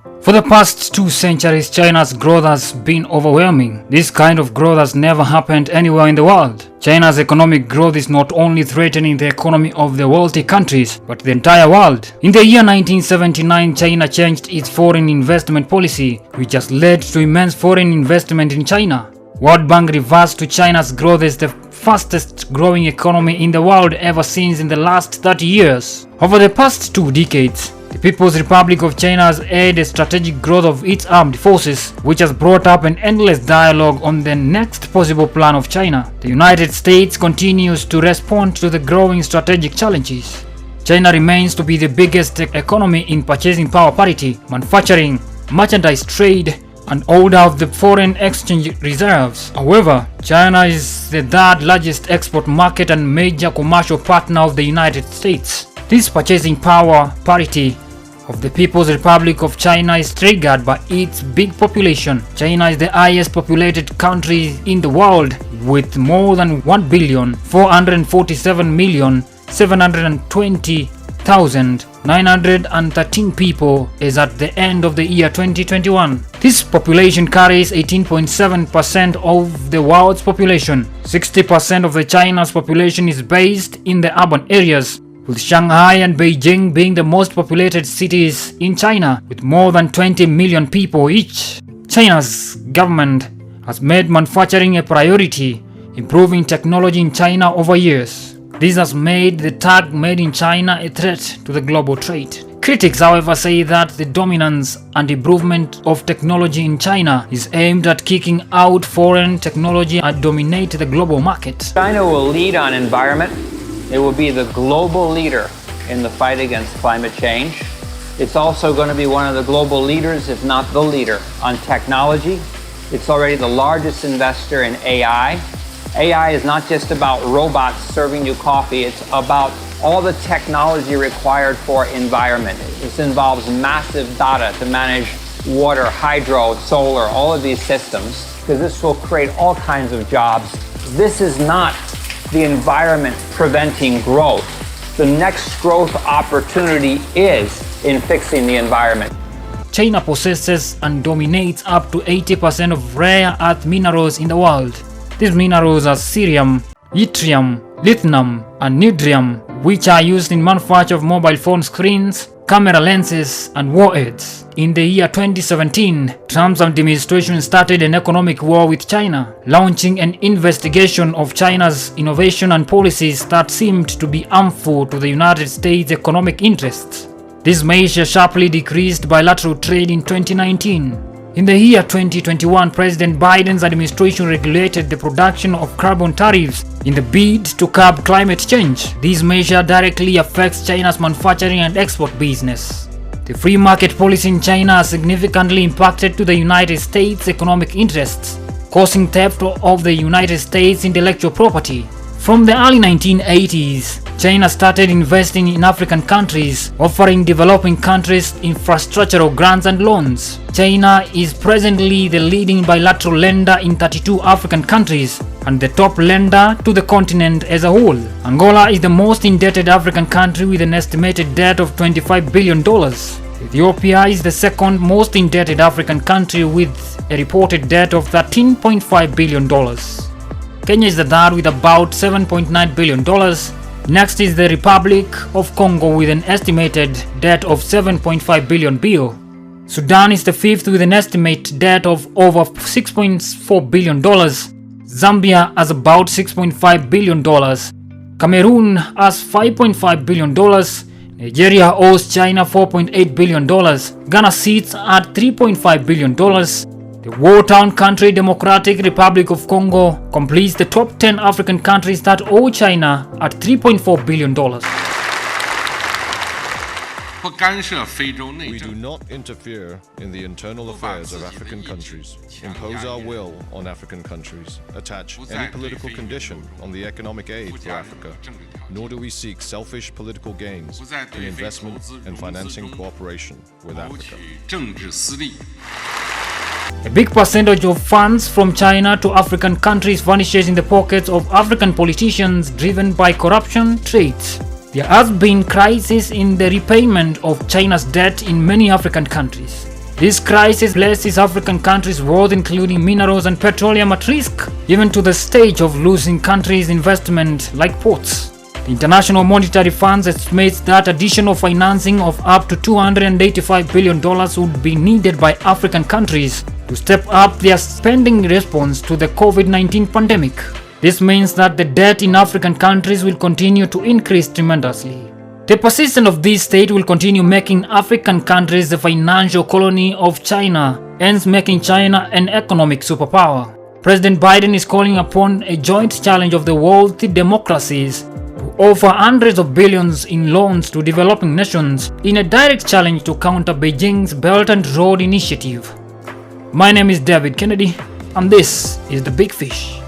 For the past 2 centuries, China's growth has been overwhelming. This kind of growth has never happened anywhere in the world. China's economic growth is not only threatening the economy of the wealthy countries, but the entire world. In the year 1979, China changed its foreign investment policy, which has led to immense foreign investment in China. World Bank reversed to China's growth as the fastest growing economy in the world ever since in the last 30 years. Over the past 2 decades, the People's Republic of China has aided the strategic growth of its armed forces, which has brought up an endless dialogue on the next possible plan of China. The United States continues to respond to the growing strategic challenges. China remains to be the biggest economy in purchasing power parity, manufacturing, merchandise trade, and all of the foreign exchange reserves. However, China is the third largest export market and major commercial partner of the United States. This purchasing power parity of the People's Republic of China is triggered by its big population. China is the highest populated country in the world with more than 1,447,720,913 people as at the end of the year 2021. This population carries 18.7% of the world's population. 60% of the China's population is based in the urban areas, with Shanghai and Beijing being the most populated cities in China, with more than 20 million people each. China's government has made manufacturing a priority, improving technology in China over years. This has made the tag made in China a threat to the global trade. Critics, however, say that the dominance and improvement of technology in China is aimed at kicking out foreign technology and dominate the global market. China will lead on environment. It will be the global leader in the fight against climate change. It's also going to be one of the global leaders, if not the leader, on technology. It's already the largest investor in AI. AI is not just about robots serving you coffee, it's about all the technology required for environment. This involves massive data to manage water, hydro, solar, all of these systems, because this will create all kinds of jobs. This is not the environment preventing growth. The next growth opportunity is in fixing the environment. China possesses and dominates up to 80% of rare earth minerals in the world. These minerals are cerium, yttrium, lithium, and niobium, which are used in manufacture of mobile phone screens, camera lenses, and warheads. In the year 2017, Trump's administration started an economic war with China, launching an investigation of China's innovation and policies that seemed to be harmful to the United States' economic interests. This measure sharply decreased bilateral trade in 2019. In the year 2021, President Biden's administration regulated the production of carbon tariffs in the bid to curb climate change. This measure directly affects China's manufacturing and export business. The free market policy in China has significantly impacted to the United States' economic interests, causing theft of the United States' intellectual property. From the early 1980s, China started investing in African countries, offering developing countries infrastructural grants and loans. China is presently the leading bilateral lender in 32 African countries and the top lender to the continent as a whole. Angola is the most indebted African country with an estimated debt of $25 billion. Ethiopia is the second most indebted African country with a reported debt of $13.5 billion. Kenya is the third with about $7.9 billion. Next is the Republic of Congo with an estimated debt of $7.5 billion. Sudan is the fifth with an estimated debt of over $6.4 billion. Zambia has about $6.5 billion. Cameroon has $5.5 billion. Nigeria owes China $4.8 billion. Ghana sits at $3.5 billion. The war-torn country Democratic Republic of Congo completes the top 10 African countries that owe China at $3.4 billion. We do not interfere in the internal affairs of African countries, impose our will on African countries, attach any political condition on the economic aid for Africa, nor do we seek selfish political gains in investment and financing cooperation with Africa. A big percentage of funds from China to African countries vanishes in the pockets of African politicians driven by corruption traits. There has been crisis in the repayment of China's debt in many African countries. This crisis places African countries' wealth, including minerals and petroleum, at risk, even to the stage of losing countries' investment like ports. The International Monetary Fund estimates that additional financing of up to $285 billion would be needed by African countries to step up their spending response to the COVID-19 pandemic. This means that the debt in African countries will continue to increase tremendously. The persistence of this state will continue making African countries the financial colony of China, hence making China an economic superpower. President Biden is calling upon a joint challenge of the wealthy democracies to offer hundreds of billions in loans to developing nations in a direct challenge to counter Beijing's Belt and Road Initiative. My name is David Kennedy, and this is The Big Fish.